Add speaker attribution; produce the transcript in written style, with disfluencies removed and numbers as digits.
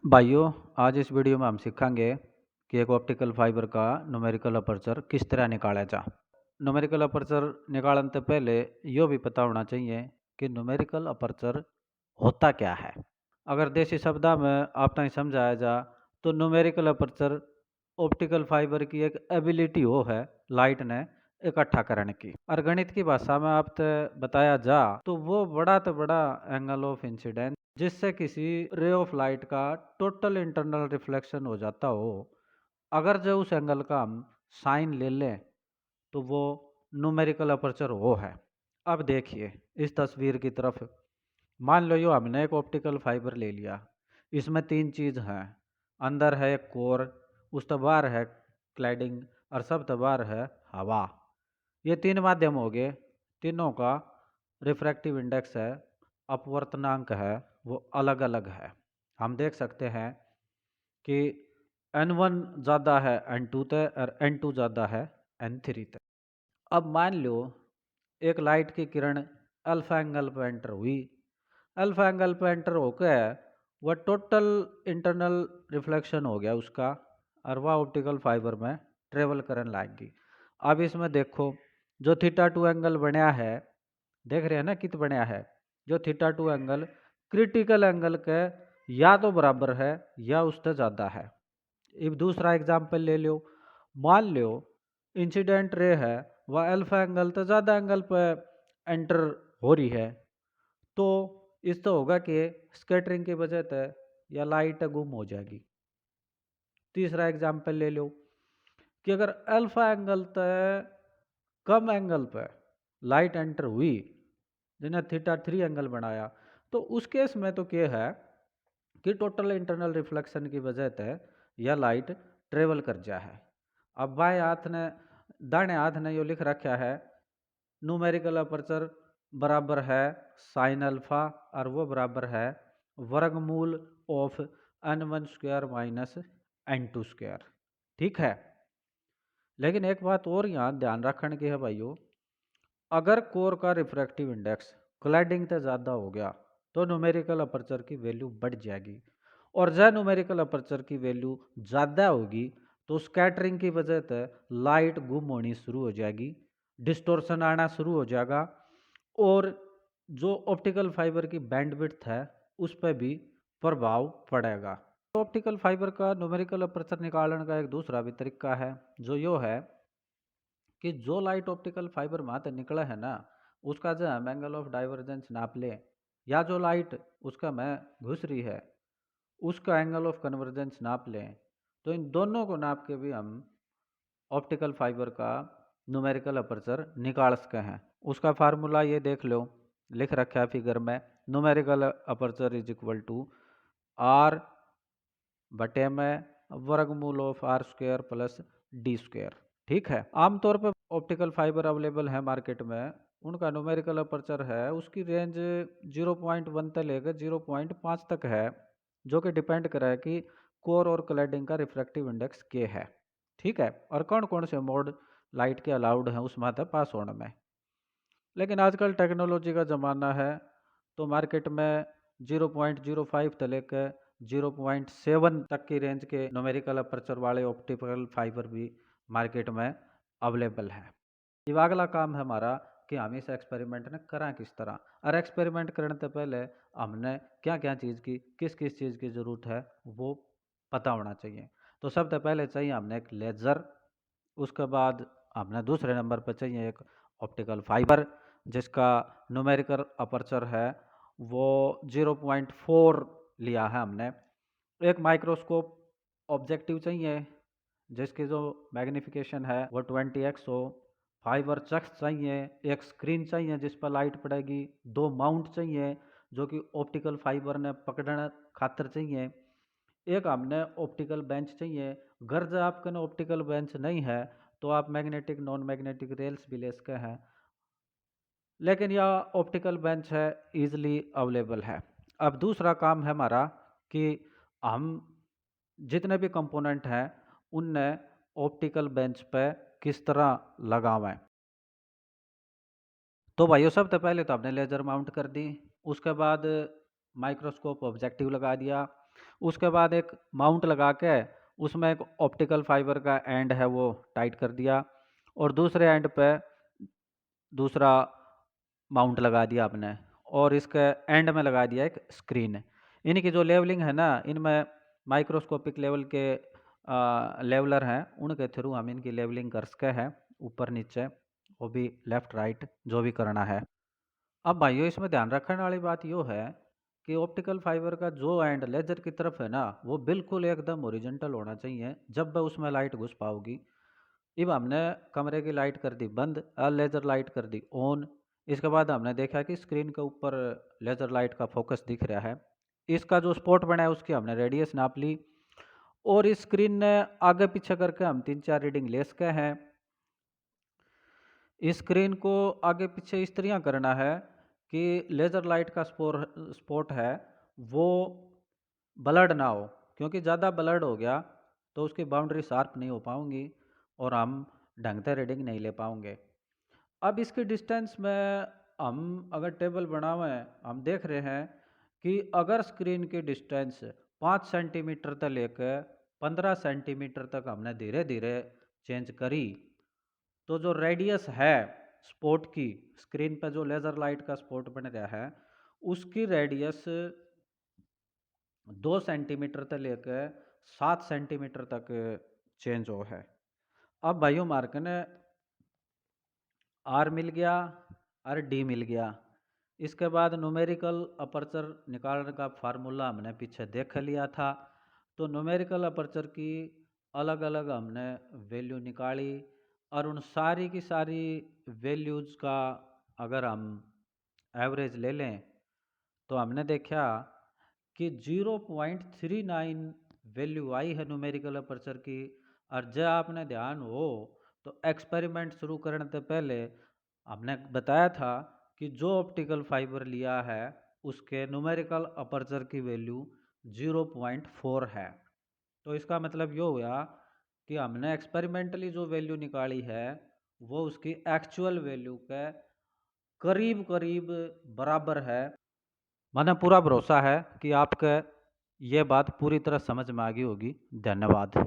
Speaker 1: भाइयों, आज इस वीडियो में हम सीखेंगे कि एक ऑप्टिकल फाइबर का न्यूमेरिकल अपर्चर किस तरह निकाला जा। न्यूमेरिकल अपर्चर निकालने से पहले यो भी पता होना चाहिए कि न्यूमेरिकल अपर्चर होता क्या है। अगर देसी शब्दा में आप तक समझाया जा तो न्यूमेरिकल अपर्चर ऑप्टिकल फाइबर की एक एबिलिटी हो है लाइट ने इकट्ठा करने की। और गणित की भाषा में आप ते बताया जा तो वो बड़ा तो बड़ा एंगल ऑफ इंसिडेंस जिससे किसी रे ऑफ लाइट का टोटल इंटरनल रिफ्लेक्शन हो जाता हो। अगर जो उस एंगल का हम साइन ले लें तो वो न्यूमेरिकल अपर्चर वो है। अब देखिए इस तस्वीर की तरफ। मान लो यो हमने एक ऑप्टिकल फाइबर ले लिया। इसमें तीन चीज हैं। अंदर है एक कोर, उस तो बाहर है क्लैडिंग और सब तो बाहर है हवा। ये तीन माध्यम हो गए। तीनों का रिफ्रैक्टिव इंडेक्स है, अपवर्तनांक है, वो अलग अलग है। हम देख सकते हैं कि N1 ज़्यादा है N2 ते और N2 ज़्यादा है N3 ते। अब मान लो एक लाइट की किरण अल्फा एंगल पर एंटर हुई। अल्फा एंगल पर एंटर होकर वह टोटल इंटरनल रिफ्लेक्शन हो गया उसका, और वह ऑप्टिकल फाइबर में ट्रेवल करने लाएगी। अब इसमें देखो जो थीटा टू एंगल बनया है, देख रहे हैं ना कित बनया है। जो theta two angle critical angle के या तो बराबर है या उससे ज़्यादा है। अब दूसरा एग्जाम्पल ले लो। मान लो इंसिडेंट रे है वह अल्फा एंगल तो ज़्यादा एंगल पर एंटर हो रही है, तो इससे होगा कि स्कैटरिंग की वजह से या लाइट गुम हो जाएगी। तीसरा एग्जाम्पल ले लो कि अगर अल्फा एंगल तक कम एंगल पर लाइट एंटर हुई जिन्हें थीटा थ्री एंगल बनाया, तो उस केस में तो क्या है कि टोटल इंटरनल रिफ्लेक्शन की वजह से यह लाइट ट्रेवल कर जा है। अब बाएं हाथ ने दाहिने हाथ ने यो लिख रखा है न्यूमेरिकल अपर्चर बराबर है साइन अल्फा, और वो बराबर है वर्गमूल of N1 square minus N2 square. ठीक है, लेकिन एक बात और यहाँ ध्यान रखने की है भाइयों। अगर कोर का रिफ्रैक्टिव इंडेक्स क्लैडिंग से ज़्यादा हो गया तो न्यूमेरिकल अपर्चर की वैल्यू बढ़ जाएगी, और जब न्यूमेरिकल अपर्चर की वैल्यू ज़्यादा होगी तो स्कैटरिंग की वजह से लाइट गुम होनी शुरू हो जाएगी, डिस्टोर्शन आना शुरू हो जाएगा, और जो ऑप्टिकल फाइबर की बैंडविड्थ है उस पर भी प्रभाव पड़ेगा। तो ऑप्टिकल फाइबर का न्यूमेरिकल अपर्चर निकालने का एक दूसरा भी तरीका है, जो यो है कि जो लाइट ऑप्टिकल फाइबर माते निकला है ना, उसका जो हम एंगल ऑफ डाइवर्जेंस नाप लें, या जो लाइट उसका में घुस रही है उसका एंगल ऑफ कन्वर्जेंस नाप लें, तो इन दोनों को नाप के भी हम ऑप्टिकल फाइबर का न्यूमेरिकल अपर्चर निकाल सके हैं। उसका फार्मूला ये देख लो, लिख रखा है फिगर में। Numerical aperture is equal to R बटे में वर्गमूल of R square plus D square. ठीक है, आमतौर पर ऑप्टिकल फाइबर अवेलेबल है मार्केट में, उनका न्यूमेरिकल अपर्चर है उसकी रेंज 0.1 से लेकर 0.5 तक है, जो कि डिपेंड करे है कि कोर और क्लैडिंग का रिफ्रैक्टिव इंडेक्स क्या है। ठीक है, और कौन कौन से मोड लाइट के अलाउड हैं उस माथे पास होने में। लेकिन आजकल टेक्नोलॉजी का ज़माना है, तो मार्केट में 0.05 से लेकर 0.7 तक की रेंज के न्यूमेरिकल अपर्चर वाले ऑप्टिकल फाइबर भी मार्केट में अवेलेबल है। अब अगला काम है हमारा कि हम इस एक्सपेरिमेंट ने करा किस तरह, और एक्सपेरिमेंट करने से पहले हमने क्या क्या चीज़ की, किस किस चीज़ की ज़रूरत है वो पता होना चाहिए। तो सबसे पहले चाहिए हमने एक लेज़र, उसके बाद हमने दूसरे नंबर पर चाहिए एक ऑप्टिकल फाइबर जिसका न्यूमेरिकल अपर्चर है वो 0.4 लिया है हमने। एक माइक्रोस्कोप ऑब्जेक्टिव चाहिए जिसकी जो मैग्निफिकेशन है वो 20x हो। फाइबर चक्स चाहिए, एक स्क्रीन चाहिए जिस पर लाइट पड़ेगी, दो माउंट चाहिए जो कि ऑप्टिकल फाइबर ने पकड़ने खातर चाहिए, एक हमने ऑप्टिकल बेंच चाहिए। गर्ज आपके ना ऑप्टिकल बेंच नहीं है तो आप मैग्नेटिक नॉन मैग्नेटिक रेल्स भी ले सकते हैं, लेकिन यह ऑप्टिकल बेंच है इजीली अवेलेबल है। अब दूसरा काम है हमारा कि हम जितने भी कंपोनेंट हैं उनने ऑप्टिकल बेंच पे किस तरह लगावें। तो भाइयों सबसे पहले तो हमने लेज़र माउंट कर दी, उसके बाद माइक्रोस्कोप ऑब्जेक्टिव लगा दिया, उसके बाद एक माउंट लगा के उसमें एक ऑप्टिकल फाइबर का एंड है वो टाइट कर दिया, और दूसरे एंड पे दूसरा माउंट लगा दिया आपने, और इसके एंड में लगा दिया एक स्क्रीन। इनकी जो लेवलिंग है ना, इनमें माइक्रोस्कोपिक लेवल के लेवलर हैं, उनके थ्रू हम इनकी लेवलिंग कर सके हैं, ऊपर नीचे, वो भी लेफ़्ट राइट जो भी करना है। अब भाइयों इसमें ध्यान रखने वाली बात यो है कि ऑप्टिकल फाइबर का जो एंड लेजर की तरफ है ना, वो बिल्कुल एकदम ओरिजेंटल होना चाहिए जब वह उसमें लाइट घुस पाओगी। अब हमने कमरे की लाइट कर दी बंद और लेज़र लाइट कर दी ऑन। इसके बाद हमने देखा कि स्क्रीन के ऊपर लेज़र लाइट का फोकस दिख रहा है। इसका जो स्पॉट बना है उसकी हमने रेडियस नाप ली, और इस स्क्रीन ने आगे पीछे करके हम 3-4 रीडिंग ले सके हैं। इस स्क्रीन को आगे पीछे इस तरह करना है कि लेज़र लाइट का स्पॉट है वो ब्लर्ड ना हो, क्योंकि ज़्यादा ब्लर्ड हो गया तो उसकी बाउंड्री शार्प नहीं हो पाऊंगी और हम ढंग से रीडिंग नहीं ले पाएंगे। अब इसकी डिस्टेंस में हम अगर टेबल बना हुआ है, हम देख रहे हैं कि अगर स्क्रीन की डिस्टेंस 5 सेंटीमीटर से लेकर 15 सेंटीमीटर तक हमने धीरे धीरे चेंज करी, तो जो रेडियस है स्पॉट की, स्क्रीन पर जो लेज़र लाइट का स्पॉट बन रहा है उसकी रेडियस 2 सेंटीमीटर से लेकर 7 सेंटीमीटर तक चेंज हो है। अब भाइयों मार्क ने आर मिल गया और डी मिल गया। इसके बाद न्यूमेरिकल अपर्चर निकालने का फार्मूला हमने पीछे देख लिया था। तो न्यूमेरिकल अपर्चर की अलग अलग हमने वैल्यू निकाली, और उन सारी की सारी वैल्यूज़ का अगर हम एवरेज ले लें तो हमने देखा कि 0.39 वैल्यू आई है न्यूमेरिकल अपर्चर की। और जब आपने ध्यान हो तो एक्सपेरिमेंट शुरू करने से पहले हमने बताया था कि जो ऑप्टिकल फाइबर लिया है उसके न्यूमेरिकल अपर्चर की वैल्यू 0.4 है। तो इसका मतलब ये हुआ कि हमने एक्सपेरिमेंटली जो वैल्यू निकाली है वो उसकी एक्चुअल वैल्यू के करीब करीब बराबर है। मैंने पूरा भरोसा है कि आपके ये बात पूरी तरह समझ में आ गई होगी। धन्यवाद।